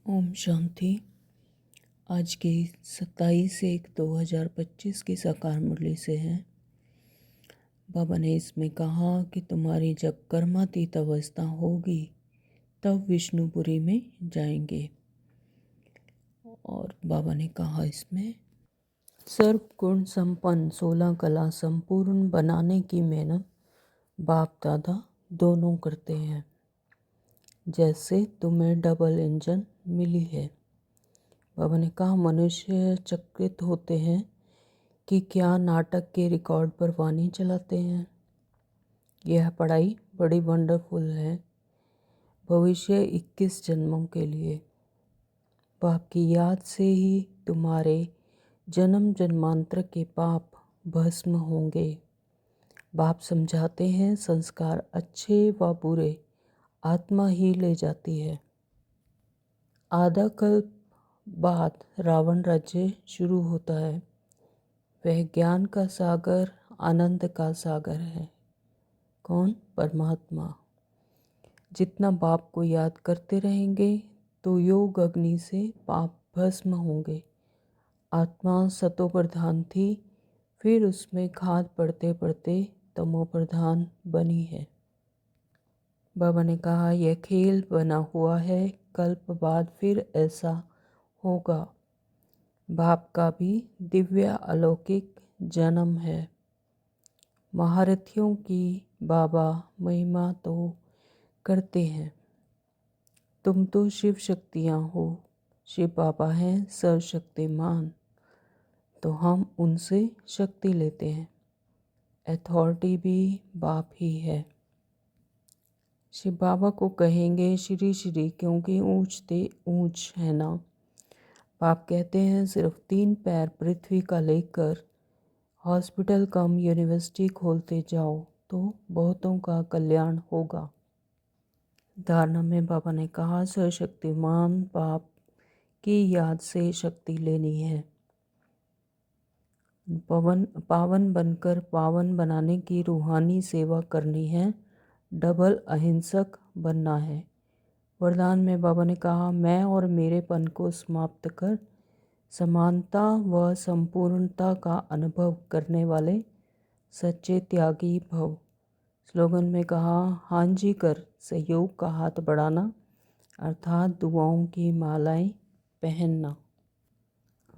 ओम शांति। आज की 27/1/2025 की साकार मुरली से है। बाबा ने इसमें कहा कि तुम्हारी जब कर्मातीत अवस्था होगी तब विष्णुपुरी में जाएंगे। और बाबा ने कहा इसमें सर्व गुण संपन्न 16 कला संपूर्ण बनाने की मेहनत बाप दादा दोनों करते हैं। जैसे तुम्हें डबल इंजन मिली है। बाबा ने कहा मनुष्य चकित होते हैं कि क्या नाटक के रिकॉर्ड पर वाणी चलाते हैं। यह पढ़ाई बड़ी वंडरफुल है। भविष्य 21 जन्मों के लिए बाप की याद से ही तुम्हारे जन्म जन्मांतर के पाप भस्म होंगे। बाप समझाते हैं संस्कार अच्छे व बुरे आत्मा ही ले जाती है। आधा कल्प बाद रावण राज्य शुरू होता है। वह ज्ञान का सागर आनंद का सागर है। कौन? परमात्मा। जितना बाप को याद करते रहेंगे तो योग अग्नि से पाप भस्म होंगे। आत्मा सतो प्रधान थी, फिर उसमें खाद पड़ते पड़ते तमो प्रधान बनी है। बाबा ने कहा यह खेल बना हुआ है, कल्प बाद फिर ऐसा होगा। बाप का भी दिव्य अलौकिक जन्म है। महारथियों की बाबा महिमा तो करते हैं। तुम तो शिव शक्तियाँ हो, शिव बाबा हैं सर्वशक्तिमान, तो हम उनसे शक्ति लेते हैं। अथॉरिटी भी बाप ही है। शिव बाबा को कहेंगे श्री श्री, क्योंकि ऊंचते ऊंच है ना। बाप कहते हैं सिर्फ 3 पैर पृथ्वी का लेकर हॉस्पिटल कम यूनिवर्सिटी खोलते जाओ तो बहुतों का कल्याण होगा। धारणा में बाबा ने कहा सर्वशक्तिमान बाप की याद से शक्ति लेनी है। पावन बनकर पावन बनाने की रूहानी सेवा करनी है। डबल अहिंसक बनना है। वरदान में बाबा ने कहा मैं और मेरेपन को समाप्त कर समानता व संपूर्णता का अनुभव करने वाले सच्चे त्यागी भव। स्लोगन में कहा हाँ जी कर सहयोग का हाथ बढ़ाना, अर्थात दुआओं की मालाएं पहनना।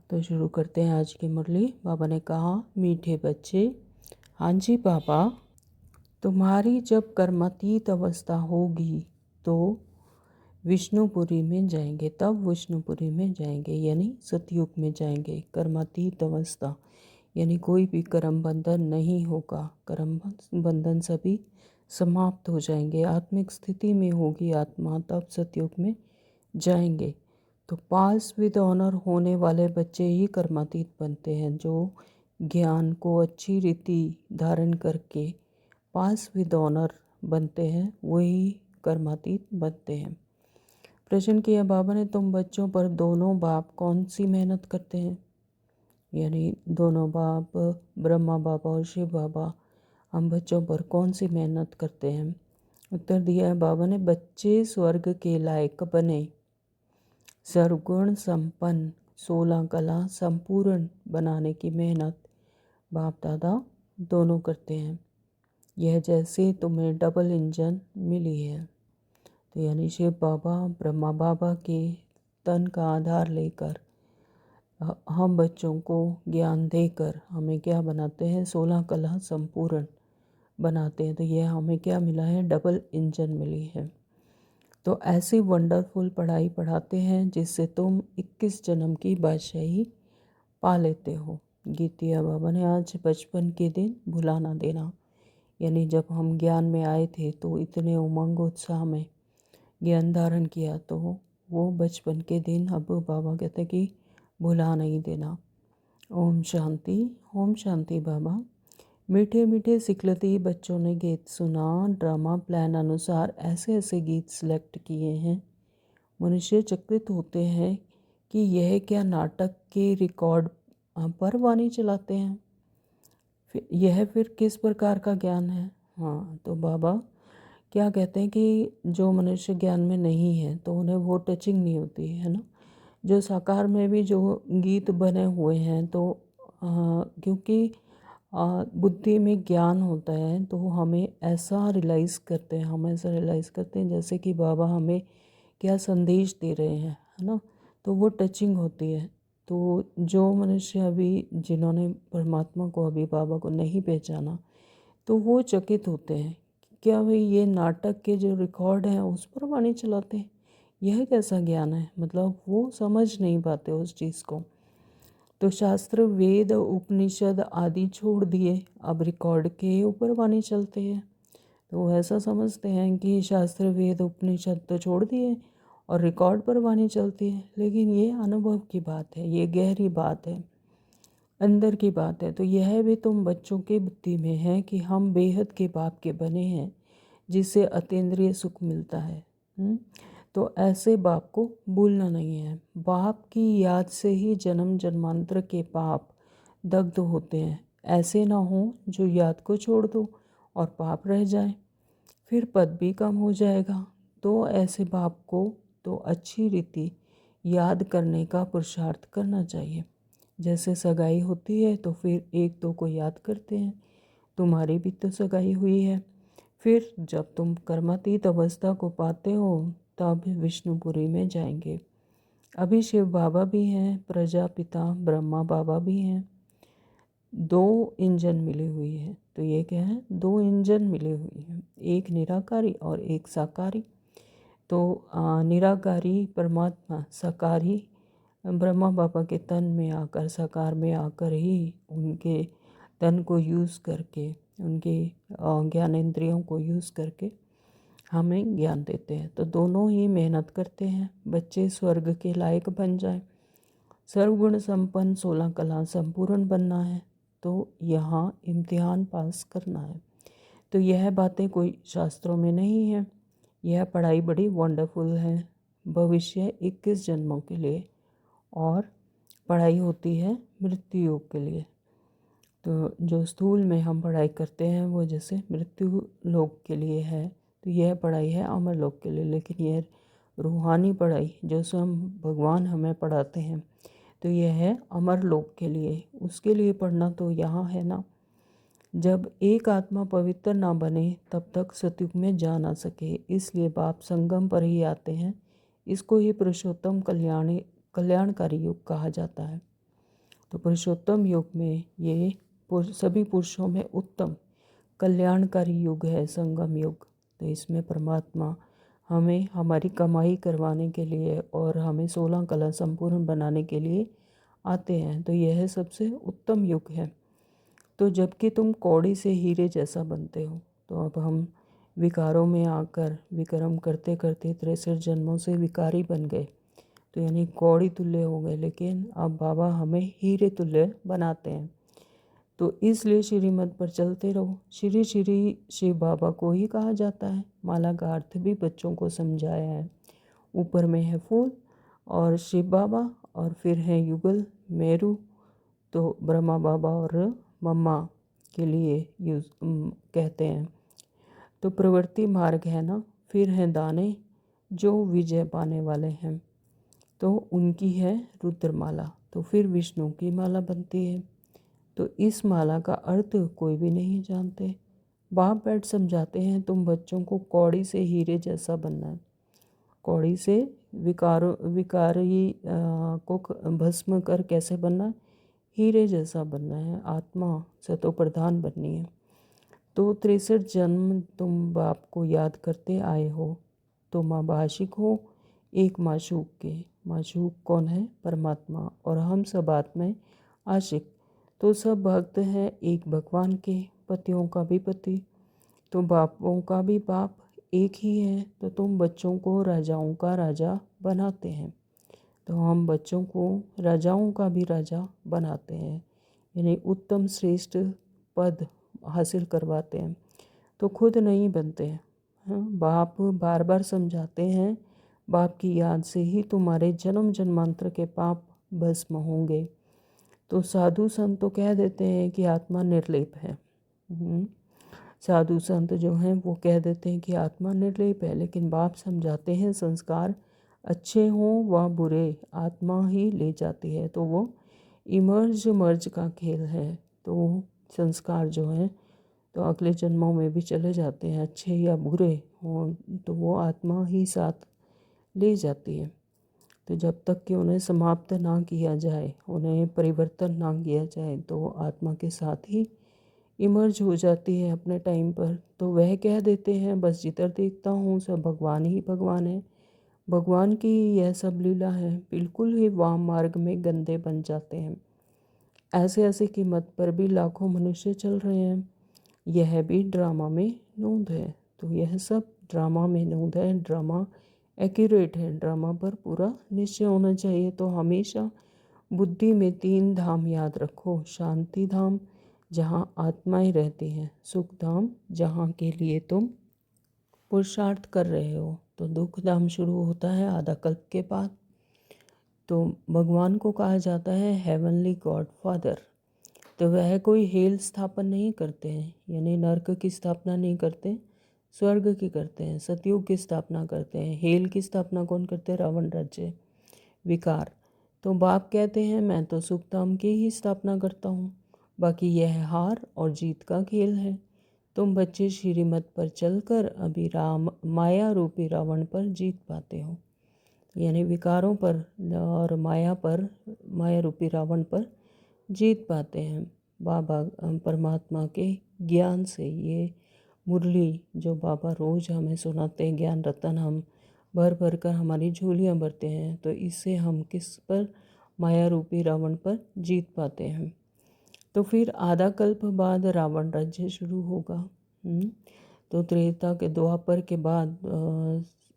तो शुरू करते हैं आज की मुरली। बाबा ने कहा मीठे बच्चे, हाँ जी बाबा, तुम्हारी जब कर्मातीत अवस्था होगी तो विष्णुपुरी में जाएंगे, तब विष्णुपुरी में जाएंगे यानी सतयुग में जाएंगे। कर्मातीत अवस्था यानी कोई भी कर्म बंधन नहीं होगा। कर्म बंधन सभी समाप्त हो जाएंगे। आत्मिक स्थिति में होगी आत्मा, तब सतयुग में जाएंगे। तो पास विद ऑनर होने वाले बच्चे ही कर्मातीत बनते हैं। जो ज्ञान को अच्छी रीति धारण करके पास विद ऑनर बनते हैं वही कर्मातीत बनते हैं। प्रश्न किया बाबा ने तुम बच्चों पर दोनों बाप कौन सी मेहनत करते हैं, यानी दोनों बाप ब्रह्मा बाबा और शिव बाबा हम बच्चों पर कौन सी मेहनत करते हैं। उत्तर दिया है बाबा ने बच्चे स्वर्ग के लायक बने, सर्वगुण संपन्न 16 कला संपूर्ण बनाने की मेहनत बाप दादा दोनों करते हैं। यह जैसे तुम्हें डबल इंजन मिली है। तो यानी शिव बाबा ब्रह्मा बाबा के तन का आधार लेकर हम बच्चों को ज्ञान देकर हमें क्या बनाते हैं, 16 कला संपूर्ण बनाते हैं। तो यह हमें क्या मिला है, डबल इंजन मिली है। तो ऐसी वंडरफुल पढ़ाई पढ़ाते हैं जिससे तुम 21 जन्म की बादशाही पा लेते हो। गीतिया बाबा ने आज बचपन के दिन भुला ना देना, यानी जब हम ज्ञान में आए थे तो इतने उमंग उत्साह में ज्ञान धारण किया, तो वो बचपन के दिन अब बाबा कहते कि भुला नहीं देना। ओम शांति। ओम शांति बाबा। मीठे मीठे सिखलती बच्चों ने गीत सुना। ड्रामा प्लान अनुसार ऐसे ऐसे गीत सिलेक्ट किए हैं। मनुष्य चकित होते हैं कि यह क्या नाटक के रिकॉर्ड पर वाणी चलाते हैं। यह फिर किस प्रकार का ज्ञान है। हाँ, तो बाबा क्या कहते हैं कि जो मनुष्य ज्ञान में नहीं है तो उन्हें वो टचिंग नहीं होती है ना। जो साकार में भी जो गीत बने हुए हैं तो क्योंकि बुद्धि में ज्ञान होता है तो हमें ऐसा रियलाइज़ करते हैं, हम ऐसा रियलाइज़ करते हैं जैसे कि बाबा हमें क्या संदेश दे रहे हैं, है ना। तो वो टचिंग होती है। तो जो मनुष्य अभी जिन्होंने परमात्मा को, अभी बाबा को नहीं पहचाना, तो वो चकित होते हैं, क्या भाई ये नाटक के जो रिकॉर्ड हैं उस पर वाणी चलाते हैं, यह कैसा ज्ञान है। मतलब वो समझ नहीं पाते उस चीज़ को। तो शास्त्र, वेद, उपनिषद आदि छोड़ दिए, अब रिकॉर्ड के ऊपर वाणी चलते हैं। तो वो ऐसा समझते हैं कि शास्त्र, वेद, उपनिषद तो छोड़ दिए और रिकॉर्ड पर वाणी चलती है। लेकिन ये अनुभव की बात है, ये गहरी बात है, अंदर की बात है। तो यह भी तुम बच्चों की बुद्धि में है कि हम बेहद के बाप के बने हैं, जिससे अतीन्द्रिय सुख मिलता है। तो ऐसे बाप को भूलना नहीं है। बाप की याद से ही जन्म जन्मांतर के पाप दग्ध होते हैं। ऐसे ना हो जो याद को छोड़ दो और पाप रह जाए, फिर पद भी कम हो जाएगा। तो ऐसे बाप को तो अच्छी रीति याद करने का पुरुषार्थ करना चाहिए। जैसे सगाई होती है तो फिर एक दो को याद करते हैं, तुम्हारी भी तो सगाई हुई है। फिर जब तुम कर्मातीत अवस्था को पाते हो तब विष्णुपुरी में जाएंगे। अभी शिव बाबा भी हैं, प्रजापिता ब्रह्मा बाबा भी हैं। दो इंजन मिली हुई है। तो ये क्या है, दो इंजन मिली हुई हैं, एक निराकारी और एक साकारी। तो निराकारी परमात्मा, साकारी ब्रह्मा बाबा के तन में आकर, साकार में आकर ही उनके तन को यूज़ करके, उनके ज्ञानेंद्रियों को यूज़ करके हमें ज्ञान देते हैं। तो दोनों ही मेहनत करते हैं बच्चे स्वर्ग के लायक बन जाए। सर्वगुण संपन्न 16 कला संपूर्ण बनना है तो यहाँ इम्तिहान पास करना है। तो यह बातें कोई शास्त्रों में नहीं है। यह पढ़ाई बड़ी वंडरफुल है भविष्य 21 जन्मों के लिए, और पढ़ाई होती है मृत्यु योग के लिए। तो जो स्थूल में हम पढ़ाई करते हैं वो जैसे मृत्यु लोक के लिए है, तो यह पढ़ाई है अमर लोक के लिए। लेकिन यह रूहानी पढ़ाई जो स्वयं भगवान हमें पढ़ाते हैं तो यह है अमर लोक के लिए। उसके लिए पढ़ना तो यहाँ है ना। जब एक आत्मा पवित्र ना बने तब तक सतयुग में जा ना सके, इसलिए बाप संगम पर ही आते हैं। इसको ही पुरुषोत्तम कल्याणकारी युग कहा जाता है। तो पुरुषोत्तम युग में ये सभी पुरुषों में उत्तम कल्याणकारी युग है संगम युग। तो इसमें परमात्मा हमें हमारी कमाई करवाने के लिए और हमें 16 कला संपूर्ण बनाने के लिए आते हैं। तो यह सबसे उत्तम युग है। तो जबकि तुम कौड़ी से हीरे जैसा बनते हो, तो अब हम विकारों में आकर विक्रम करते करते 63 जन्मों से विकारी बन गए, तो यानी कौड़ी तुल्य हो गए। लेकिन अब बाबा हमें हीरे तुल्य बनाते हैं। तो इसलिए श्रीमत पर चलते रहो। श्री श्री शिव बाबा को ही कहा जाता है। माला का अर्थ भी बच्चों को समझाया है। ऊपर में है फूल और शिव बाबा, और फिर है युगल मेरू, तो ब्रह्मा बाबा और मम्मा के लिए यूज कहते हैं। तो प्रवृत्ति मार्ग है ना। फिर हैं दाने जो विजय पाने वाले हैं, तो उनकी है रुद्रमाला। तो फिर विष्णु की माला बनती है। तो इस माला का अर्थ कोई भी नहीं जानते। बाप बैठ समझाते हैं तुम बच्चों को कौड़ी से हीरे जैसा बनना है। कौड़ी से विकारी को भस्म कर कैसे बनना है, हीरे जैसा बनना है। आत्मा सतो प्रधान बननी है। तो 63 जन्म तुम बाप को याद करते आए हो। तो माँ भाषिक हो एक माशूक के। माशूक कौन है, परमात्मा, और हम सब आत्माएं आशिक। तो सब भक्त हैं एक भगवान के, पतियों का भी पति, तो बापों का भी बाप एक ही है। तो तुम बच्चों को राजाओं का राजा बनाते हैं, तो हम बच्चों को राजाओं का भी राजा बनाते हैं, यानी उत्तम श्रेष्ठ पद हासिल करवाते हैं। तो खुद नहीं बनते हैं। हाँ, बाप बार बार समझाते हैं बाप की याद से ही तुम्हारे जन्म जन्मांतर के पाप भस्म होंगे। तो साधु संत तो कह देते हैं कि आत्मा निर्लेप है। साधु संत जो हैं वो कह देते हैं कि आत्मा निर्लेप है, लेकिन बाप समझाते हैं संस्कार अच्छे हों व बुरे आत्मा ही ले जाती है। तो वो इमर्ज मर्ज का खेल है। तो संस्कार जो हैं तो अगले जन्मों में भी चले जाते हैं, अच्छे या बुरे हों तो वो आत्मा ही साथ ले जाती है। तो जब तक कि उन्हें समाप्त ना किया जाए, उन्हें परिवर्तन ना किया जाए, तो आत्मा के साथ ही इमर्ज हो जाती है अपने टाइम पर। तो वह कह देते हैं बस जिधर देखता हूँ सब भगवान ही भगवान है, भगवान की यह सब लीला है। बिल्कुल ही वाम मार्ग में गंदे बन जाते हैं। ऐसे ऐसे कीमत पर भी लाखों मनुष्य चल रहे हैं। यह भी ड्रामा में नोंद है। तो यह सब ड्रामा में नोंद है। ड्रामा एक्यूरेट है, ड्रामा पर पूरा निश्चय होना चाहिए। तो हमेशा बुद्धि में 3 धाम याद रखो। शांति धाम जहाँ आत्माएं रहती हैं, सुख धाम जहाँ के लिए तुम पुरुषार्थ कर रहे हो। तो दुख धाम शुरू होता है आधा कल्प के बाद। तो भगवान को कहा जाता है हेवनली गॉड फादर। तो वह कोई हेल स्थापन नहीं करते हैं, यानी नर्क की स्थापना नहीं करते, स्वर्ग की करते हैं, सतयुग की स्थापना करते हैं। हेल की स्थापना कौन करते हैं? रावण राज्य विकार। तो बाप कहते हैं मैं तो सुखधाम की ही स्थापना करता हूँ, बाकी यह हार और जीत का खेल है। तुम बच्चे श्रीमत पर चलकर अभी माया रूपी रावण पर जीत पाते हो, यानी विकारों पर और माया रूपी रावण पर जीत पाते हैं बाबा परमात्मा के ज्ञान से। ये मुरली जो बाबा रोज़ हमें सुनाते हैं, ज्ञान रतन, हम भर भर कर हमारी झोलियाँ भरते हैं। तो इससे हम किस पर? माया रूपी रावण पर जीत पाते हैं। तो फिर आधा कल्प बाद रावण राज्य शुरू होगा। तो त्रेता के द्वापर के बाद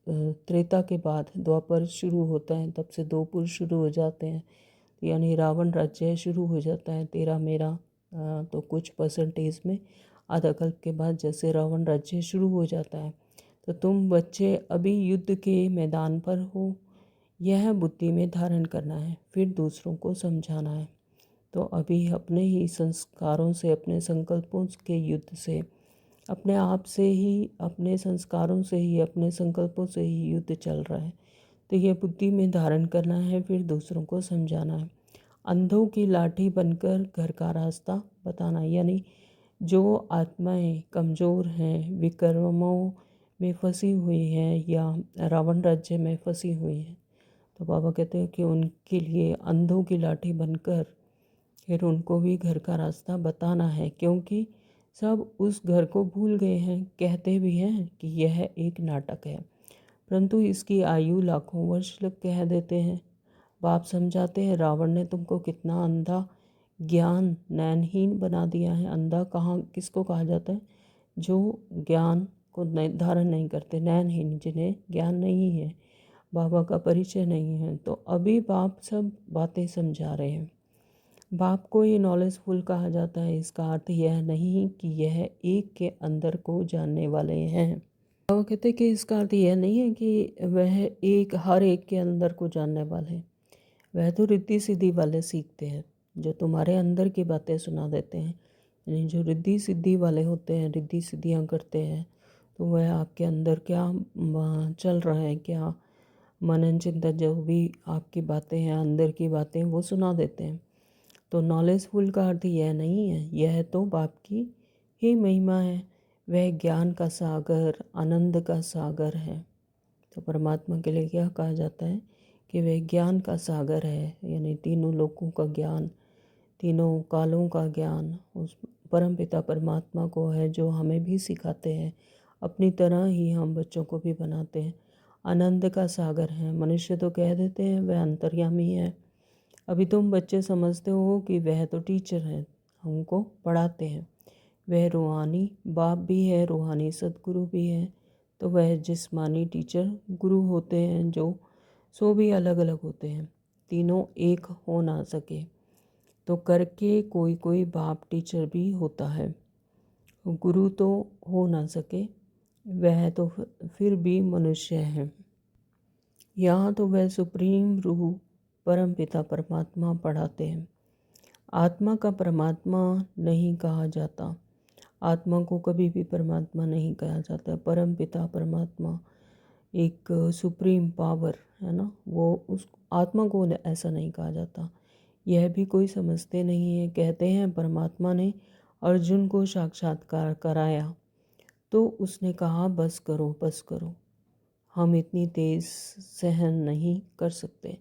त्रेता के बाद द्वापर शुरू होता है, तब से 2 पुरुष शुरू हो जाते हैं, यानी रावण राज्य शुरू हो जाता है तेरा मेरा। तो कुछ परसेंटेज में आधा कल्प के बाद जैसे रावण राज्य शुरू हो जाता है। तो तुम बच्चे अभी युद्ध के मैदान पर हो, यह बुद्धि में धारण करना है, फिर दूसरों को समझाना है। तो अभी अपने ही संस्कारों से, अपने संकल्पों के युद्ध से, अपने आप से ही, अपने संस्कारों से ही, अपने संकल्पों से ही युद्ध चल रहा है। तो यह बुद्धि में धारण करना है, फिर दूसरों को समझाना है। अंधों की लाठी बनकर घर का रास्ता बताना, यानी जो आत्माएं कमज़ोर हैं, विकर्मों में फंसी हुई हैं या रावण राज्य में फंसी हुई हैं, तो बाबा कहते हैं कि उनके लिए अंधों की लाठी बनकर फिर उनको भी घर का रास्ता बताना है, क्योंकि सब उस घर को भूल गए हैं। कहते भी हैं कि यह एक नाटक है, परंतु इसकी आयु लाखों वर्ष लग कह देते हैं। बाप समझाते हैं रावण ने तुमको कितना अंधा ज्ञान नैनहीन बना दिया है। अंधा कहाँ किसको कहा जाता है? जो ज्ञान को धारण नहीं करते, नैनहीन, जिन्हें ज्ञान नहीं है, बाबा का परिचय नहीं है। तो अभी बाप सब बातें समझा रहे हैं। बाप को ये नॉलेजफुल कहा जाता है। इसका अर्थ यह नहीं कि यह एक के अंदर को जानने वाले हैं। बाबा कहते हैं कि इसका अर्थ यह नहीं है कि वह एक हर एक के अंदर को जानने वाले हैं। वह तो रिद्धि सिद्धि वाले सीखते हैं, जो तुम्हारे अंदर की बातें सुना देते हैं, यानी जो रिद्धि सिद्धि वाले होते हैं, रिद्धि सिद्धियाँ करते हैं, तो वह आपके अंदर क्या चल रहा है, क्या मनन चिंतन, जो भी आपकी बातें हैं, अंदर की बातें, वो सुना देते हैं। तो नॉलेजफुल का अर्थ यह नहीं है, यह तो बाप की ही महिमा है। वह ज्ञान का सागर, आनंद का सागर है। तो परमात्मा के लिए क्या कहा जाता है कि वह ज्ञान का सागर है, यानी तीनों लोकों का ज्ञान, तीनों कालों का ज्ञान उस परमपिता परमात्मा को है, जो हमें भी सिखाते हैं, अपनी तरह ही हम बच्चों को भी बनाते हैं। आनंद का सागर है। मनुष्य तो कह देते हैं वह अंतर्यामी है। अभी तुम बच्चे समझते हो कि वह तो टीचर है, हमको पढ़ाते हैं। वह रूहानी बाप भी है, रूहानी सदगुरु भी है। तो वह जिस्मानी टीचर गुरु होते हैं, जो सो भी अलग अलग होते हैं, तीनों एक हो ना सके। तो करके कोई कोई बाप टीचर भी होता है, गुरु तो हो ना सके, वह तो फिर भी मनुष्य है। यहाँ तो वह सुप्रीम रूह परम पिता परमात्मा पढ़ाते हैं। आत्मा का परमात्मा नहीं कहा जाता। आत्मा को कभी भी परमात्मा नहीं कहा जाता। परम पिता परमात्मा एक सुप्रीम पावर है ना, वो उस आत्मा को ऐसा नहीं कहा जाता। यह भी कोई समझते नहीं है। कहते हैं परमात्मा ने अर्जुन को साक्षात्कार कराया तो उसने कहा बस करो बस करो, हम इतनी तेज़ सहन नहीं कर सकते।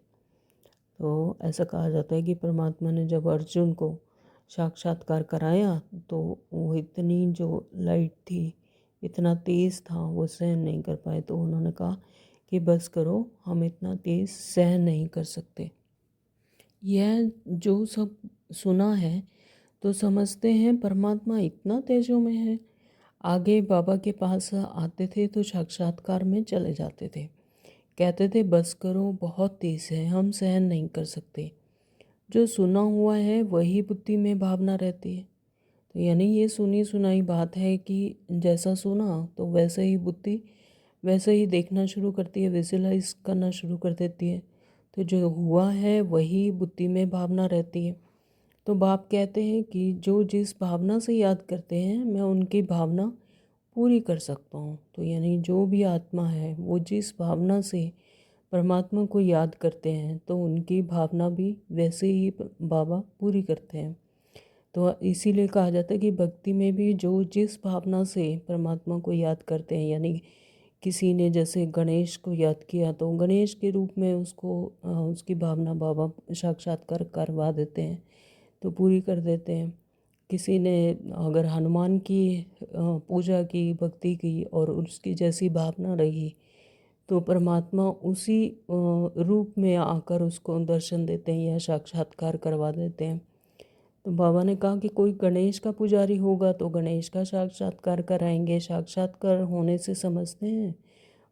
तो ऐसा कहा जाता है कि परमात्मा ने जब अर्जुन को साक्षात्कार कराया तो वो इतनी जो लाइट थी, इतना तेज़ था, वो सहन नहीं कर पाए। तो उन्होंने कहा कि बस करो, हम इतना तेज़ सहन नहीं कर सकते। यह जो सब सुना है तो समझते हैं परमात्मा इतना तेजों में है। आगे बाबा के पास आते थे तो साक्षात्कार में चले जाते थे, कहते थे बस करो, बहुत तेज़ है, हम सहन नहीं कर सकते। जो सुना हुआ है वही बुद्धि में भावना रहती है। तो यानी ये सुनी सुनाई बात है कि जैसा सुना तो वैसे ही बुद्धि वैसे ही देखना शुरू करती है, विजुलाइज करना शुरू कर देती है। तो जो हुआ है वही बुद्धि में भावना रहती है। तो बाप कहते हैं कि जो जिस भावना से याद करते हैं मैं उनकी भावना पूरी कर सकता हूँ। तो यानी जो भी आत्मा है वो जिस भावना से परमात्मा को याद करते हैं तो उनकी भावना भी वैसे ही बाबा पूरी करते हैं। तो इसीलिए कहा जाता है कि भक्ति में भी जो जिस भावना से परमात्मा को याद करते हैं, यानी किसी ने जैसे गणेश को याद किया तो गणेश के रूप में उसको उसकी भावना बाबा साक्षात्कार करवा देते हैं, तो पूरी कर देते हैं। किसी ने अगर हनुमान की पूजा की, भक्ति की और उसकी जैसी भावना रही तो परमात्मा उसी रूप में आकर उसको दर्शन देते हैं या साक्षात्कार करवा देते हैं। तो बाबा ने कहा कि कोई गणेश का पुजारी होगा तो गणेश का साक्षात्कार कराएंगे। साक्षात्कार होने से समझते हैं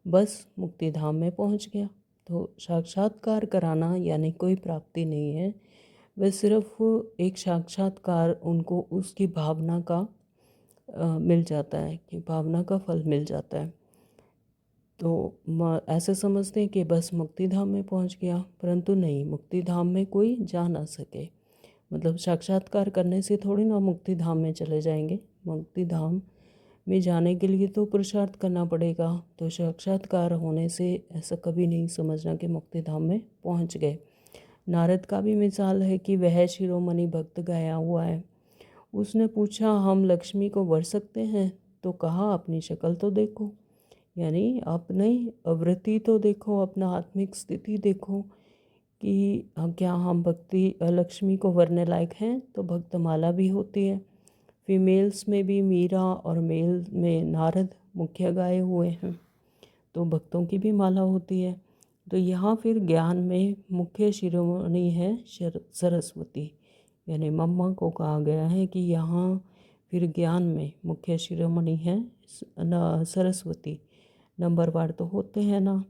बस मुक्ति धाम में पहुंच गया। तो साक्षात्कार कराना यानी कोई प्राप्ति नहीं है, वह सिर्फ एक साक्षात्कार उनको उसकी भावना का मिल जाता है, कि भावना का फल मिल जाता है। तो ऐसे समझते हैं कि बस मुक्ति धाम में पहुंच गया, परंतु नहीं, मुक्ति धाम में कोई जा ना सके। मतलब साक्षात्कार करने से थोड़ी ना मुक्ति धाम में चले जाएंगे। मुक्ति धाम में जाने के लिए तो पुरुषार्थ करना पड़ेगा। तो साक्षात्कार होने से ऐसा कभी नहीं समझना कि मुक्ति धाम में पहुंच गए। नारद का भी मिसाल है कि वह शिरोमणि भक्त गया हुआ है। उसने पूछा हम लक्ष्मी को वर सकते हैं? तो कहा अपनी शक्ल तो देखो, यानी अपनी आवृत्ति तो देखो, अपना आत्मिक स्थिति देखो कि क्या हम भक्ति लक्ष्मी को वरने लायक हैं। तो भक्तमाला भी होती है, फीमेल्स में भी मीरा और मेल में नारद मुख्य गाए हुए हैं, तो भक्तों की भी माला होती है। तो यहाँ फिर ज्ञान में मुख्य शिरोमणि है सरस्वती, यानी मम्मा को कहा गया है कि यहाँ फिर ज्ञान में मुख्य शिरोमणि है सरस्वती। नंबरवार तो होते हैं ना।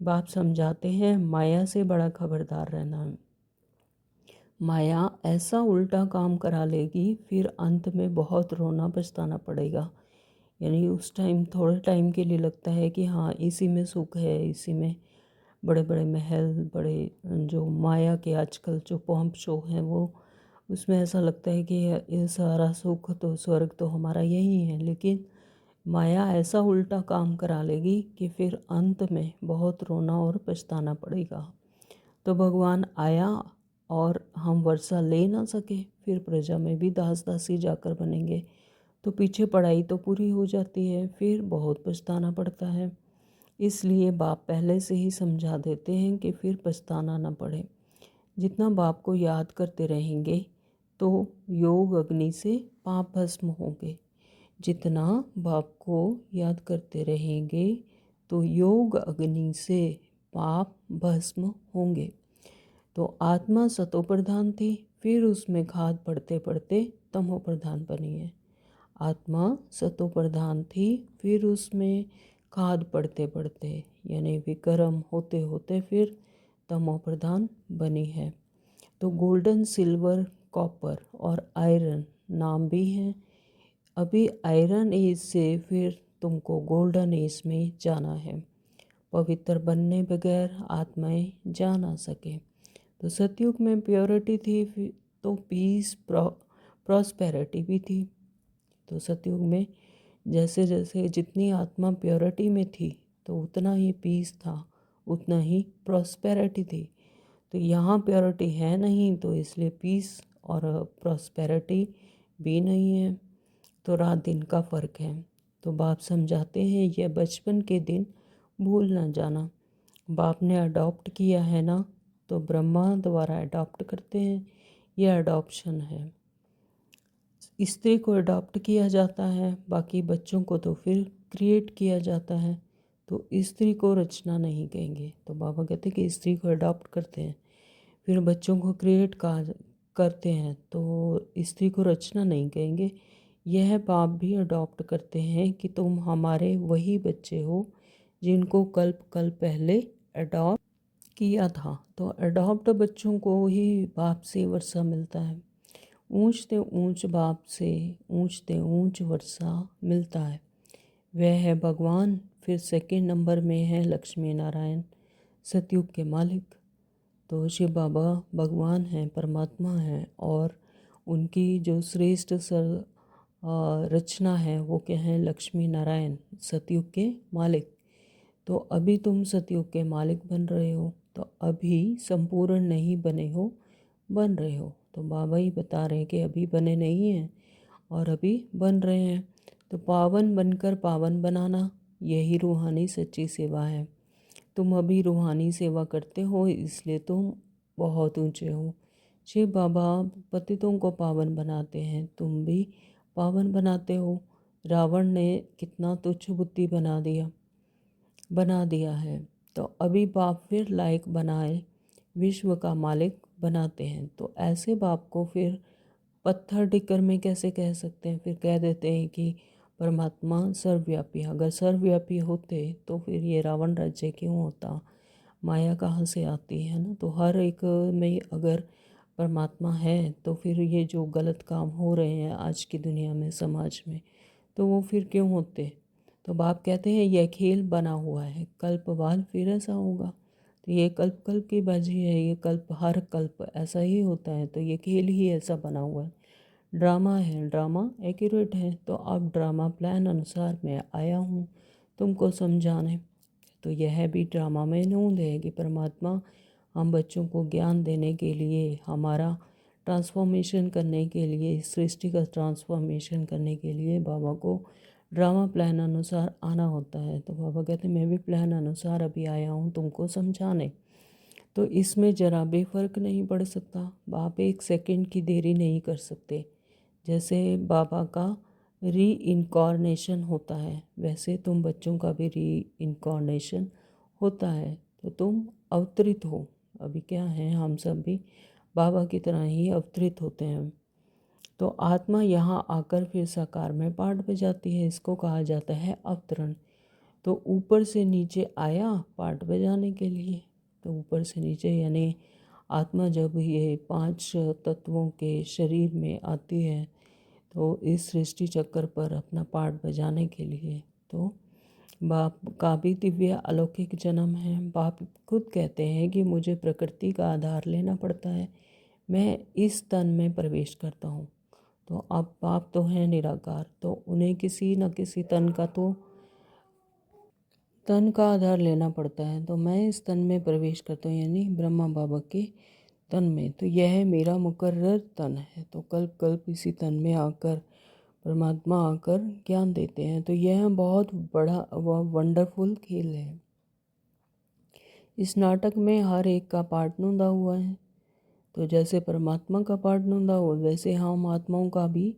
बाप समझाते हैं माया से बड़ा खबरदार रहना है। माया ऐसा उल्टा काम करा लेगी, फिर अंत में बहुत रोना पछताना पड़ेगा। यानी उस टाइम थोड़े टाइम के लिए लगता है कि हाँ इसी में सुख है, इसी में बड़े बड़े महल, बड़े जो माया के आजकल जो पॉम्प शो हैं वो, उसमें ऐसा लगता है कि ये सारा सुख तो स्वर्ग तो हमारा यही है। लेकिन माया ऐसा उल्टा काम करा लेगी कि फिर अंत में बहुत रोना और पछताना पड़ेगा। तो भगवान आया और हम वर्षा ले ना सके, फिर प्रजा में भी दास दासी जाकर बनेंगे, तो पीछे पढ़ाई तो पूरी हो जाती है, फिर बहुत पछताना पड़ता है। इसलिए बाप पहले से ही समझा देते हैं कि फिर पछताना ना पड़े। जितना बाप को याद करते रहेंगे तो योग अग्नि से पाप भस्म होंगे। जितना बाप को याद करते रहेंगे तो योग अग्नि से पाप भस्म होंगे। तो आत्मा सतो प्रधान थी, फिर उसमें खाद पड़ते पड़ते तमो प्रधान बनी है। आत्मा सतो प्रधान थी, फिर उसमें खाद पड़ते पड़ते यानी विक्रम होते होते फिर तमो प्रधान बनी है। तो गोल्डन, सिल्वर, कॉपर और आयरन नाम भी हैं। अभी आयरन एज से फिर तुमको गोल्डन एज में जाना है। पवित्र बनने बगैर आत्माएं जा ना सके। तो सतयुग में प्योरिटी थी, तो पीस प्रॉस्पेरिटी भी थी। तो सतयुग में जैसे जैसे जितनी आत्मा प्योरिटी में थी तो उतना ही पीस था, उतना ही प्रॉस्पेरिटी थी। तो यहाँ प्योरिटी है नहीं, तो इसलिए पीस और प्रॉस्पेरिटी भी नहीं है। तो रात दिन का फ़र्क है। तो बाप समझाते हैं यह बचपन के दिन भूल ना जाना। बाप ने अडॉप्ट किया है ना, तो ब्रह्मा द्वारा अडॉप्ट करते हैं, यह अडॉप्शन है। स्त्री को अडॉप्ट किया जाता है, बाकी बच्चों को तो फिर क्रिएट किया जाता है। तो स्त्री को रचना नहीं कहेंगे। तो बाबा कहते हैं कि स्त्री को अडॉप्ट करते हैं, फिर बच्चों को क्रिएट करते हैं, तो स्त्री को रचना नहीं कहेंगे। यह बाप भी अडॉप्ट करते हैं कि तुम हमारे वही बच्चे हो जिनको कल्प पहले अडॉप्ट किया था। तो अडॉप्ट बच्चों को ही बाप से वर्षा मिलता है। ऊंचते ऊंच बाप से ऊंचते ऊंच वर्षा मिलता है। वह है भगवान। फिर सेकंड नंबर में है लक्ष्मी नारायण, सतयुग के मालिक। तो शिव बाबा भगवान हैं, परमात्मा हैं, और उनकी जो श्रेष्ठ रचना है वो क्या है, लक्ष्मी नारायण, सतयुग के मालिक। तो अभी तुम सतयुग के मालिक बन रहे हो, तो अभी संपूर्ण नहीं बने हो, बन रहे हो। तो बाबा ही बता रहे हैं कि अभी बने नहीं हैं और अभी बन रहे हैं। तो पावन बनकर पावन बनाना, यही रूहानी सच्ची सेवा है। तुम अभी रूहानी सेवा करते हो, इसलिए तुम बहुत ऊंचे हो। शिव बाबा पतितों को पावन बनाते हैं, तुम भी पावन बनाते हो। रावण ने कितना तुच्छ बुद्धि बना दिया है। तो अभी बाप फिर लायक बनाए, विश्व का मालिक बनाते हैं। तो ऐसे बाप को फिर पत्थर टिक्कर में कैसे कह सकते हैं? फिर कह देते हैं कि परमात्मा सर्वव्यापी। अगर सर्वव्यापी होते तो फिर ये रावण राज्य क्यों होता? माया कहाँ से आती है ना? तो हर एक में अगर परमात्मा है तो फिर ये जो गलत काम हो रहे हैं आज की दुनिया में, समाज में, तो वो फिर क्यों होते? तो बाप कहते हैं यह खेल बना हुआ है, कल्प बाद फिर ऐसा होगा। तो ये कल्प कल्प की बाजी है, ये कल्प हर कल्प ऐसा ही होता है। तो ये खेल ही ऐसा बना हुआ है, ड्रामा है, ड्रामा एक्यूरेट है। तो अब ड्रामा प्लान अनुसार मैं आया हूँ तुमको समझाने। तो यह भी ड्रामा में नूंद है कि परमात्मा हम बच्चों को ज्ञान देने के लिए, हमारा ट्रांसफॉर्मेशन करने के लिए, सृष्टि का ट्रांसफॉर्मेशन करने के लिए बाबा को ड्रामा प्लान अनुसार आना होता है। तो बाबा कहते हैं मैं भी प्लान अनुसार अभी आया हूँ तुमको समझाने। तो इसमें जरा भी फर्क नहीं पड़ सकता। बाप एक सेकंड की देरी नहीं कर सकते। जैसे बाबा का री इनकॉर्नेशन होता है, वैसे तुम बच्चों का भी री इनकॉर्नेशन होता है। तो तुम अवतरित हो। अभी क्या है, हम सब भी बाबा की तरह ही अवतरित होते हैं। तो आत्मा यहाँ आकर फिर साकार में पाठ बजाती है, इसको कहा जाता है अवतरण। तो ऊपर से नीचे आया पाठ बजाने के लिए। तो ऊपर से नीचे यानी आत्मा जब ये 5 तत्वों के शरीर में आती है तो इस सृष्टि चक्कर पर अपना पाठ बजाने के लिए, तो बाप का भी दिव्य अलौकिक जन्म है। बाप खुद कहते हैं कि मुझे प्रकृति का आधार लेना पड़ता है, मैं इस तन में प्रवेश करता हूँ। तो अब बाप तो हैं निराकार, तो उन्हें किसी न किसी तन का आधार लेना पड़ता है। तो मैं इस तन में प्रवेश करता हूँ, यानी ब्रह्मा बाबा के तन में। तो यह मेरा मुकर्रर तन है। तो कल्प कल्प इसी तन में आकर परमात्मा आकर ज्ञान देते हैं। तो यह बहुत बड़ा व वंडरफुल खेल है। इस नाटक में हर एक का पार्ट नूंदा हुआ है। तो जैसे परमात्मा का पार्ट नूंदा हुआ, वैसे हम आत्माओं का भी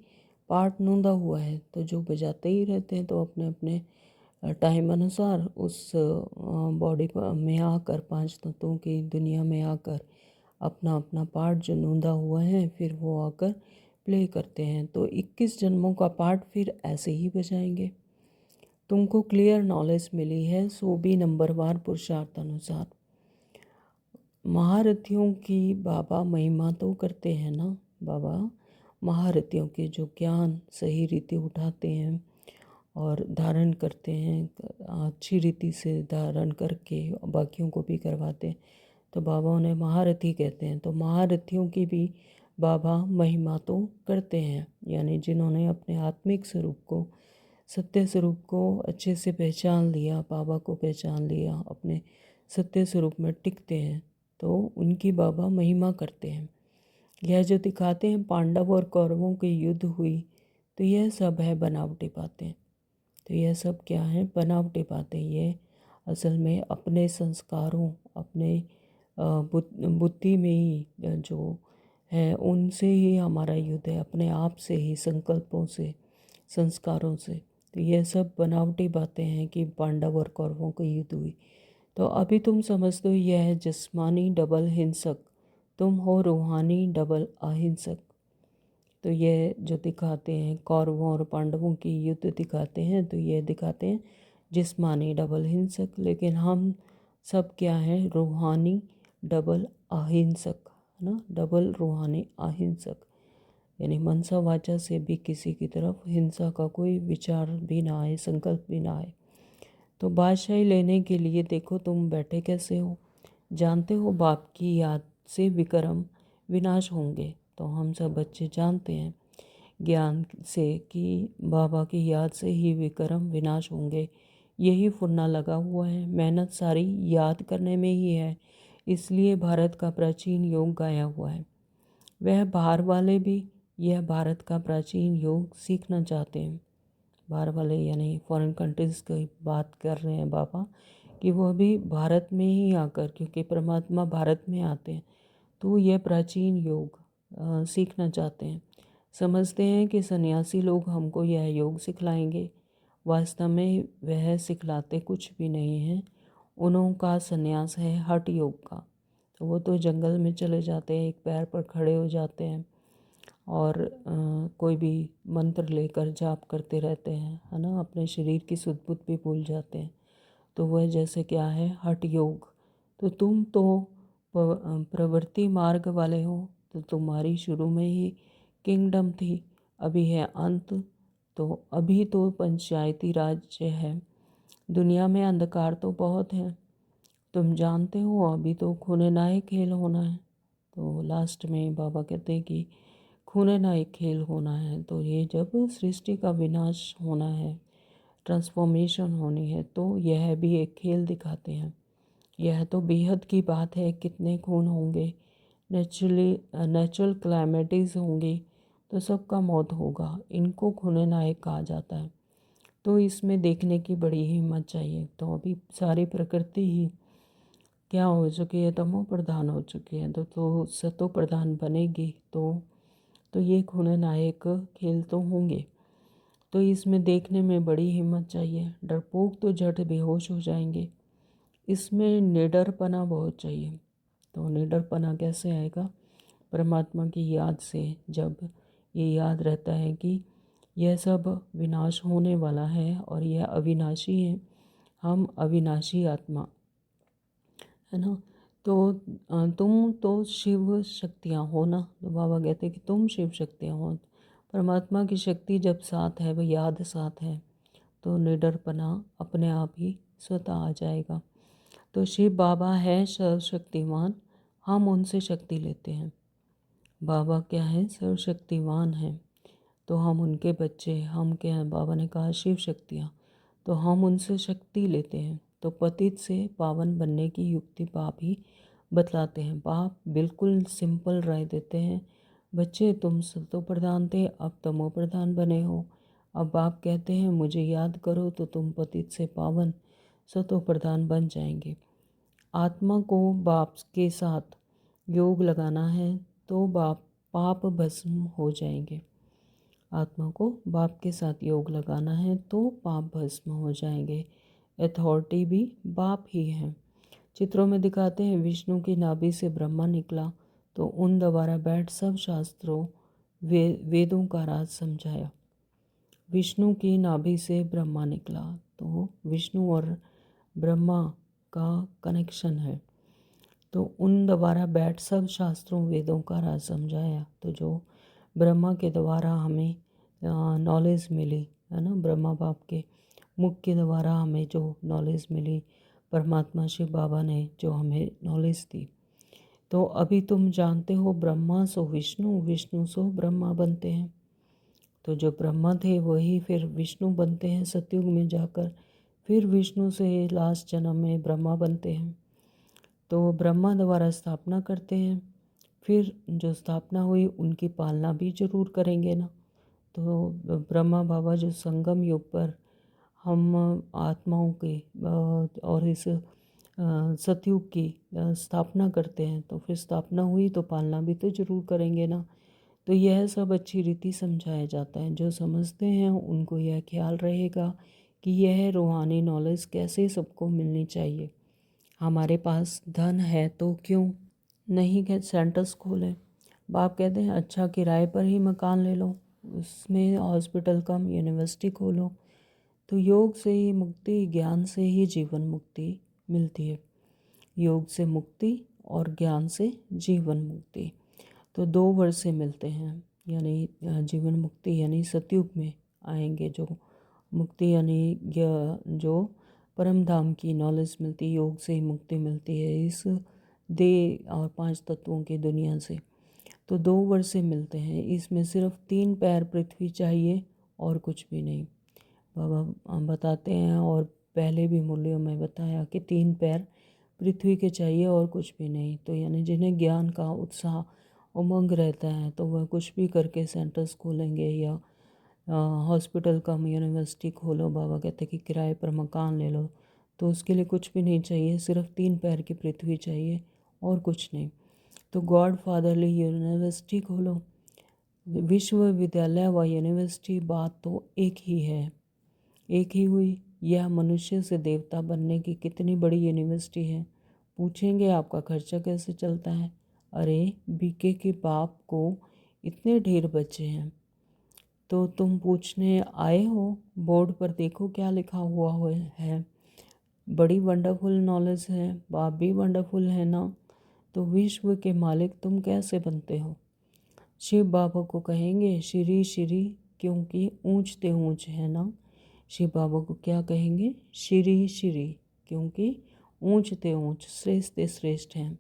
पार्ट नूंदा हुआ है। तो जो बजाते ही रहते हैं, तो अपने अपने टाइम अनुसार उस बॉडी में आकर, 5 तत्वों की दुनिया में आकर अपना अपना पार्ट जो नूंदा हुआ है फिर वो आकर प्ले करते हैं। तो 21 जन्मों का पार्ट फिर ऐसे ही बजाएंगे। तुमको क्लियर नॉलेज मिली है, सो भी नंबरवार पुरुषार्थ अनुसार। महारथियों की बाबा महिमा तो करते हैं ना। बाबा महारथियों के जो ज्ञान सही रीति उठाते हैं और धारण करते हैं, अच्छी रीति से धारण करके बाकियों को भी करवाते हैं, तो बाबा उन्हें महारथी कहते हैं। तो महारथियों की भी बाबा महिमा तो करते हैं, यानी जिन्होंने अपने आत्मिक स्वरूप को, सत्य स्वरूप को अच्छे से पहचान लिया, बाबा को पहचान लिया, अपने सत्य स्वरूप में टिकते हैं, तो उनकी बाबा महिमा करते हैं। यह जो दिखाते हैं पांडव और कौरवों की युद्ध हुई, तो यह सब है बनावटी बातें। तो यह सब क्या है? बनावटी बातें। ये असल में अपने संस्कारों, अपने बुद्धि में ही जो है उनसे ही हमारा युद्ध है, अपने आप से ही, संकल्पों से, संस्कारों से। तो ये सब बनावटी बातें हैं कि पांडव और कौरवों की युद्ध हुई। तो अभी तुम समझते हो यह है जिस्मानी डबल हिंसक, तुम हो रूहानी डबल अहिंसक। तो ये जो दिखाते हैं कौरवों और पांडवों की युद्ध दिखाते हैं, तो ये दिखाते हैं जिस्मानी डबल हिंसक, लेकिन हम सब क्या हैं? रूहानी डबल अहिंसक, है ना? डबल रूहानी अहिंसक, यानी मनसा वाचा से भी किसी की तरफ हिंसा का कोई विचार भी ना आए, संकल्प भी ना आए। तो बादशाही लेने के लिए देखो तुम बैठे कैसे हो। जानते हो बाप की याद से विक्रम विनाश होंगे। तो हम सब बच्चे जानते हैं ज्ञान से कि बाबा की याद से ही विक्रम विनाश होंगे। यही फुन्ना लगा हुआ है, मेहनत सारी याद करने में ही है। इसलिए भारत का प्राचीन योग गाया हुआ है। वह बाहर वाले भी यह भारत का प्राचीन योग सीखना चाहते हैं। बाहर वाले यानी फॉरेन कंट्रीज़ की बात कर रहे हैं बाबा, कि वह भी भारत में ही आकर, क्योंकि परमात्मा भारत में आते हैं, तो यह प्राचीन योग सीखना चाहते हैं। समझते हैं कि सन्यासी लोग हमको यह योग सिखलाएंगे। वास्तव में वह सिखलाते कुछ भी नहीं हैं। उनका संन्यास है हठ योग का। तो वो तो जंगल में चले जाते हैं, एक पैर पर खड़े हो जाते हैं और कोई भी मंत्र लेकर जाप करते रहते हैं, है ना? अपने शरीर की सुध बुध भी भूल जाते हैं। तो वह जैसे क्या है? हठ योग। तो तुम तो प्रवृत्ति मार्ग वाले हो, तो तुम्हारी शुरू में ही किंगडम थी, अभी है अंत। तो अभी तो पंचायती राज्य है, दुनिया में अंधकार तो बहुत है, तुम जानते हो। अभी तो खूने नाहे खेल होना है। तो लास्ट में बाबा कहते हैं कि खूने नाहे खेल होना है। तो ये जब सृष्टि का विनाश होना है, ट्रांसफॉर्मेशन होनी है, तो यह भी एक खेल दिखाते हैं। यह तो बेहद की बात है, कितने खून होंगे, नेचुरल क्लैमिटीज़ होंगी, तो सबका मौत होगा। इनको खूने नायक कहा जाता है। तो इसमें देखने की बड़ी हिम्मत चाहिए। तो अभी सारी प्रकृति ही क्या हो चुकी है? तमो प्रधान हो चुकी है। तो सतो प्रधान बनेगी, तो ये खूने नायक खेल तो होंगे। तो इसमें देखने में बड़ी हिम्मत चाहिए। डरपोक तो झट बेहोश हो जाएंगे। इसमें निडरपना बहुत चाहिए। तो निडरपना कैसे आएगा? परमात्मा की याद से। जब ये याद रहता है कि यह सब विनाश होने वाला है और यह अविनाशी है, हम अविनाशी आत्मा, है ना? तो तुम तो शिव शक्तियाँ हो ना। तो बाबा कहते हैं कि तुम शिव शक्तियाँ हो। परमात्मा की शक्ति जब साथ है, वह याद साथ है, तो निडरपना अपने आप ही स्वतः आ जाएगा। तो शिव बाबा है सर्वशक्तिमान, हम उनसे शक्ति लेते हैं। बाबा क्या है? सर्वशक्तिमान हैं। तो हम उनके बच्चे, हम क्या हैं? बाबा ने कहा शिव शक्तियाँ, तो हम उनसे शक्ति लेते हैं। तो पतित से पावन बनने की युक्ति बाप ही बतलाते हैं। बाप बिल्कुल सिंपल राय देते हैं, बच्चे तुम सतो प्रधान थे, अब तमो प्रधान बने हो। अब बाप कहते हैं मुझे याद करो, तो तुम पतित से पावन सतो प्रधान बन जाएंगे। आत्मा को बाप के साथ योग लगाना है, तो बाप पाप भस्म हो जाएंगे। आत्मा को बाप के साथ योग लगाना है, तो पाप भस्म हो जाएंगे। अथॉरिटी भी बाप ही है। चित्रों में दिखाते हैं विष्णु की नाभि से ब्रह्मा निकला, तो उन द्वारा बैठ सब शास्त्रों वेदों का राज समझाया। विष्णु की नाभि से ब्रह्मा निकला, तो विष्णु और ब्रह्मा का कनेक्शन है। तो उन द्वारा बैठ सब शास्त्रों वेदों का राज समझाया। तो जो ब्रह्मा के द्वारा हमें नॉलेज मिली, है ना? ब्रह्मा बाप के मुख के द्वारा हमें जो नॉलेज मिली, परमात्मा शिव बाबा ने जो हमें नॉलेज दी, तो अभी तुम जानते हो ब्रह्मा सो विष्णु, विष्णु सो ब्रह्मा बनते हैं। तो जो ब्रह्मा थे वही फिर विष्णु बनते हैं सतयुग में जाकर, फिर विष्णु से लास्ट जन्म में ब्रह्मा बनते हैं। तो ब्रह्मा द्वारा स्थापना करते हैं, फिर जो स्थापना हुई उनकी पालना भी जरूर करेंगे ना। तो ब्रह्मा बाबा जो संगम युग पर हम आत्माओं के और इस सतयुग की स्थापना करते हैं, तो फिर स्थापना हुई तो पालना भी तो जरूर करेंगे ना। तो यह सब अच्छी रीति समझाया जाता है। जो समझते हैं उनको यह ख्याल रहेगा कि यह रूहानी नॉलेज कैसे सबको मिलनी चाहिए। हमारे पास धन है तो क्यों नहीं के सेंटर्स खोलें। बाप कहते हैं अच्छा किराए पर ही मकान ले लो, उसमें हॉस्पिटल कम यूनिवर्सिटी खोलो। तो योग से ही मुक्ति, ज्ञान से ही जीवन मुक्ति मिलती है। योग से मुक्ति और ज्ञान से जीवन मुक्ति, तो दो वर्ड से मिलते हैं। यानी जीवन मुक्ति यानी सतयुग में आएंगे जो मुक्ति, यानी जो परम धाम की नॉलेज मिलती है, योग से ही मुक्ति मिलती है इस देह और पांच तत्वों की दुनिया से। तो दो वर्ड से मिलते हैं। इसमें सिर्फ 3 पैर पृथ्वी चाहिए और कुछ भी नहीं। बाबा बताते हैं और पहले भी मुरलियों में बताया कि 3 पैर पृथ्वी के चाहिए और कुछ भी नहीं। तो यानी जिन्हें ज्ञान का उत्साह उमंग रहता है तो वह कुछ भी करके सेंटर्स खोलेंगे या हॉस्पिटल कम यूनिवर्सिटी खोलो। बाबा कहते कि किराए पर मकान ले लो, तो उसके लिए कुछ भी नहीं चाहिए, सिर्फ 3 पैर की पृथ्वी चाहिए और कुछ नहीं। तो गॉड फादरली यूनिवर्सिटी खोलो। विश्वविद्यालय व यूनिवर्सिटी बात तो एक ही है, एक ही हुई। यह मनुष्य से देवता बनने की कितनी बड़ी यूनिवर्सिटी है। पूछेंगे आपका खर्चा कैसे चलता है। अरे बीके के बाप को इतने ढेर बच्चे हैं तो तुम पूछने आए हो, बोर्ड पर देखो क्या लिखा हुआ है। बड़ी वंडरफुल नॉलेज है, बाप भी वंडरफुल है ना। तो विश्व के मालिक तुम कैसे बनते हो। शिव बाबा को कहेंगे श्री श्री, क्योंकि ऊंचते ऊंच है ना। शिव बाबा को क्या कहेंगे, श्री श्री, क्योंकि ऊंचते ऊंच श्रेष्ठ श्रेष्ठ हैं।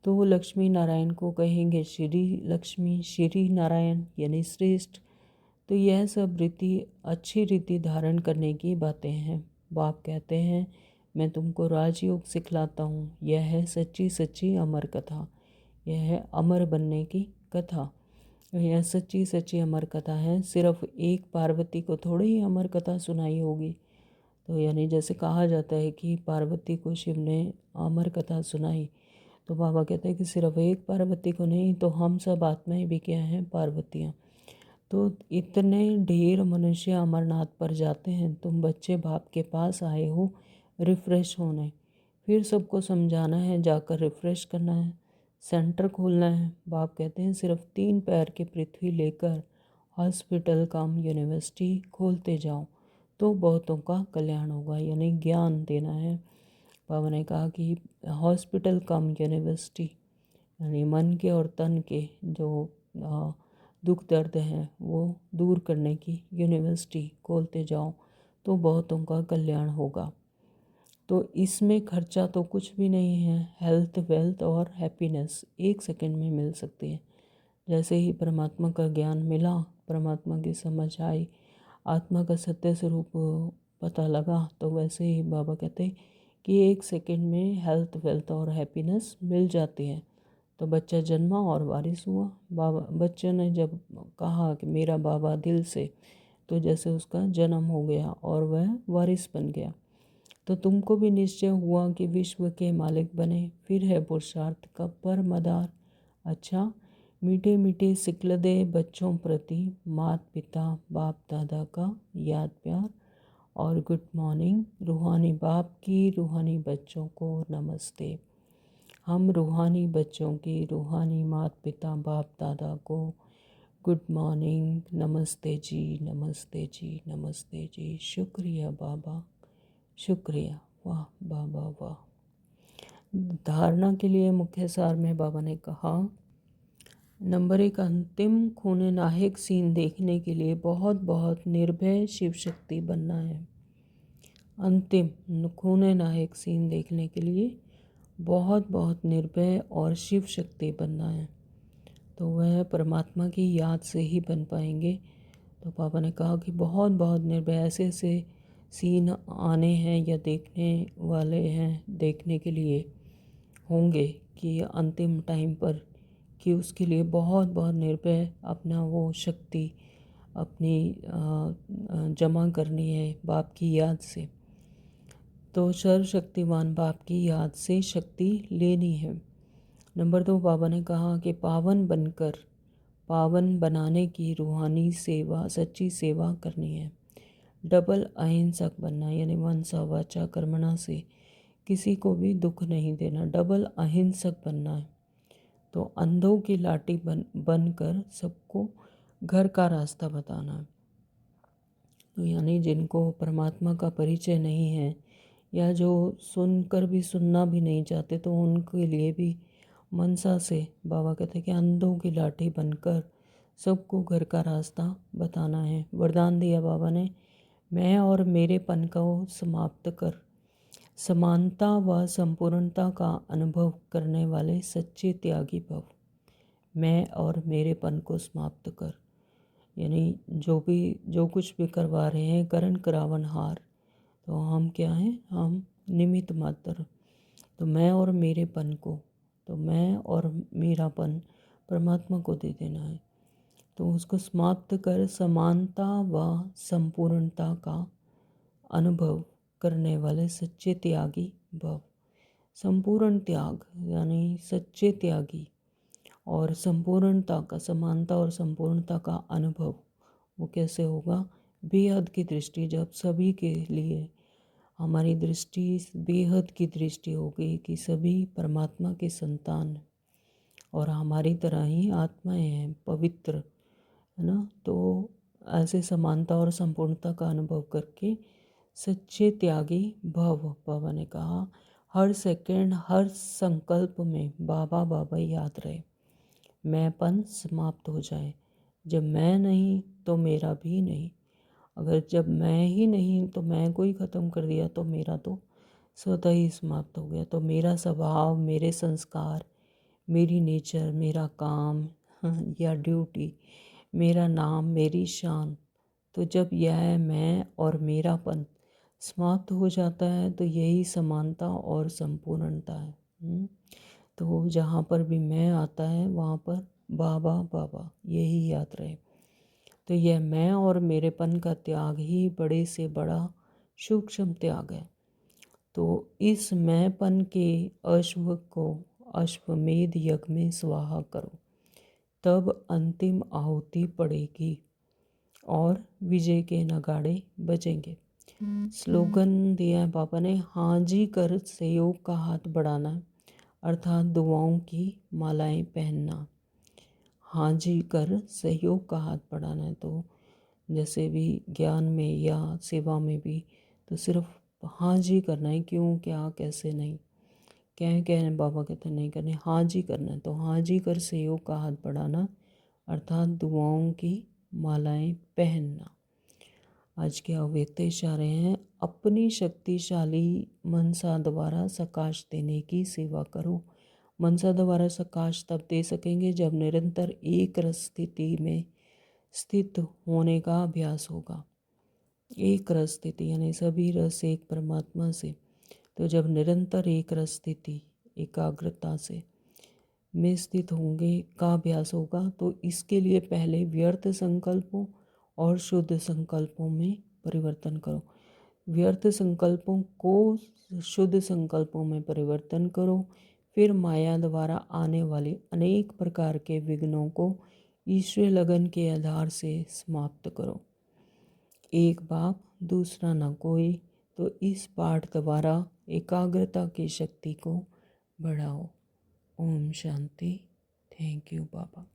तो लक्ष्मी नारायण को कहेंगे श्री लक्ष्मी, श्री नारायण यानी श्रेष्ठ। तो यह सब रीति अच्छी रीति धारण करने की बातें हैं। बाप कहते हैं मैं तुमको राजयोग सिखलाता हूँ। यह है सच्ची सच्ची अमर कथा, यह है अमर बनने की कथा। यह सच्ची सच्ची अमर कथा है। सिर्फ एक पार्वती को थोड़ी ही अमर कथा सुनाई होगी। तो यानी जैसे कहा जाता है कि पार्वती को शिव ने अमर कथा सुनाई, तो बाबा कहते हैं कि सिर्फ एक पार्वती को नहीं, तो हम सब आत्माएं भी क्या हैं, पार्वतियाँ। तो इतने ढेर मनुष्य अमरनाथ पर जाते हैं। तुम बच्चे बाप के पास आए हो रिफ़्रेश होने, फिर सबको समझाना है, जाकर रिफ़्रेश करना है, सेंटर खोलना है। बाप कहते हैं सिर्फ 3 पैर की पृथ्वी लेकर हॉस्पिटल कम यूनिवर्सिटी खोलते जाओ तो बहुतों का कल्याण होगा। यानी ज्ञान देना है। बाबा ने कहा कि हॉस्पिटल कम यूनिवर्सिटी यानी मन के और तन के जो दुख दर्द हैं वो दूर करने की यूनिवर्सिटी खोलते जाओ तो बहुतों का कल्याण होगा। तो इसमें खर्चा तो कुछ भी नहीं है। हेल्थ, वेल्थ और हैप्पीनेस 1 सेकंड में मिल सकती है। जैसे ही परमात्मा का ज्ञान मिला, परमात्मा की समझ आई, आत्मा का सत्य स्वरूप पता लगा, तो वैसे ही बाबा कहते कि 1 सेकंड में हेल्थ, वेल्थ और हैप्पीनेस मिल जाती है। तो बच्चा जन्मा और वारिस हुआ। बाबा बच्चे ने जब कहा कि मेरा बाबा दिल से, तो जैसे उसका जन्म हो गया और वह वारिस बन गया। तो तुमको भी निश्चय हुआ कि विश्व के मालिक बने, फिर है पुरुषार्थ का परमदार। अच्छा मीठे मीठे सिकलदे बच्चों प्रति माता पिता बाप दादा का याद प्यार और गुड मॉर्निंग। रूहानी बाप की रूहानी बच्चों को नमस्ते। हम रूहानी बच्चों की रूहानी माता पिता बाप दादा को गुड मॉर्निंग, नमस्ते जी, नमस्ते जी, नमस्ते जी। शुक्रिया बाबा, शुक्रिया, वाह बाबा वाह। धारणा के लिए मुख्य सार में बाबा ने कहा, नंबर 1, अंतिम खूने नाहक सीन देखने के लिए बहुत बहुत निर्भय शिव शक्ति बनना है। अंतिम खूने नाहक सीन देखने के लिए बहुत बहुत निर्भय और शिव शक्ति बनना है। तो वह परमात्मा की याद से ही बन पाएंगे। तो पापा ने कहा कि बहुत बहुत निर्भय ऐसे ऐसे सीन आने हैं या देखने वाले हैं, देखने के लिए होंगे कि अंतिम टाइम पर, कि उसके लिए बहुत बहुत निर्भय अपना वो शक्ति अपनी जमा करनी है बाप की याद से। तो सर्वशक्तिमान बाप की याद से शक्ति लेनी है। नंबर 2, बाबा ने कहा कि पावन बनकर पावन बनाने की रूहानी सेवा, सच्ची सेवा करनी है। डबल अहिंसक बनना, यानी मनसा वाचा कर्मणा से किसी को भी दुख नहीं देना, डबल अहिंसक बनना है। तो अंधों की लाठी बनकर सबको घर का रास्ता बताना है। तो यानी जिनको परमात्मा का परिचय नहीं है या जो सुनकर भी सुनना भी नहीं चाहते, तो उनके लिए भी मनसा से बाबा कहते हैं कि अंधों की लाठी बनकर सबको घर का रास्ता बताना है। वरदान दिया बाबा ने, मैं और मेरेपन को समाप्त कर समानता व संपूर्णता का अनुभव करने वाले सच्चे त्यागी भव। मैं और मेरेपन को समाप्त कर, यानी जो कुछ भी करवा रहे हैं करण करावन हार, तो हम क्या हैं, हम निमित्त मात्र। तो मैं और मेरेपन को, तो मैं और मेरापन परमात्मा को दे देना है। तो उसको समाप्त कर समानता व संपूर्णता का अनुभव करने वाले सच्चे त्यागी भव। संपूर्ण त्याग यानी सच्चे त्यागी, और संपूर्णता का, समानता और संपूर्णता का अनुभव वो कैसे होगा? बेहद की दृष्टि, जब सभी के लिए हमारी दृष्टि बेहद की दृष्टि हो गई कि सभी परमात्मा के संतान और हमारी तरह ही आत्माएं हैं, पवित्र, है ना। तो ऐसे समानता और संपूर्णता का अनुभव करके सच्चे त्यागी भव। बाबा ने कहा हर सेकंड हर संकल्प में बाबा बाबा याद रहे, मैंपन समाप्त हो जाए। जब मैं नहीं तो मेरा भी नहीं, अगर जब मैं ही नहीं तो मैं को ही ख़त्म कर दिया तो मेरा तो स्वतः ही समाप्त हो गया। तो मेरा स्वभाव, मेरे संस्कार, मेरी नेचर, मेरा काम या ड्यूटी, मेरा नाम, मेरी शान, तो जब यह मैं और मेरापन समाप्त हो जाता है तो यही समानता और संपूर्णता है। तो जहाँ पर भी मैं आता है वहाँ पर बाबा बाबा यही याद रहे। तो यह मैं और मेरेपन का त्याग ही बड़े से बड़ा सूक्ष्म त्याग है। तो इस मैंपन के अश्व को अश्वमेध यज्ञ में स्वाहा करो, तब अंतिम आहुति पड़ेगी और विजय के नगाड़े बजेंगे। स्लोगन दिया है पापा ने, हाँ जी कर सहयोग का हाथ बढ़ाना, अर्थात दुआओं की मालाएं पहनना। हाँ जी कर सहयोग का हाथ बढ़ाना है, तो जैसे भी ज्ञान में या सेवा में भी तो सिर्फ हाँ जी करना है, क्यों क्या कैसे नहीं, कहने बाबा कहते नहीं करने, हाँ जी करना है। तो हाँ जी कर सहयोग का हाथ बढ़ाना अर्थात दुआओं की मालाएं पहनना। आज के अव्यक्त इशारे हैं, अपनी शक्तिशाली मनसा द्वारा सकाश देने की सेवा करो। मनसा द्वारा सकाश तब दे सकेंगे जब निरंतर एक रस स्थिति में स्थित होने का अभ्यास होगा। एक रस स्थिति यानी सभी रस एक परमात्मा से, तो जब निरंतर एक रस स्थिति एकाग्रता से में स्थित होंगे का अभ्यास होगा, तो इसके लिए पहले व्यर्थ संकल्पों और शुद्ध संकल्पों में परिवर्तन करो। व्यर्थ संकल्पों को शुद्ध संकल्पों में परिवर्तन करो, फिर माया द्वारा आने वाले अनेक प्रकार के विघ्नों को ईश्वरीय लगन के आधार से समाप्त करो। एक बाप दूसरा न कोई, तो इस पाठ द्वारा एकाग्रता की शक्ति को बढ़ाओ। ओम शांति। Thank you Baba.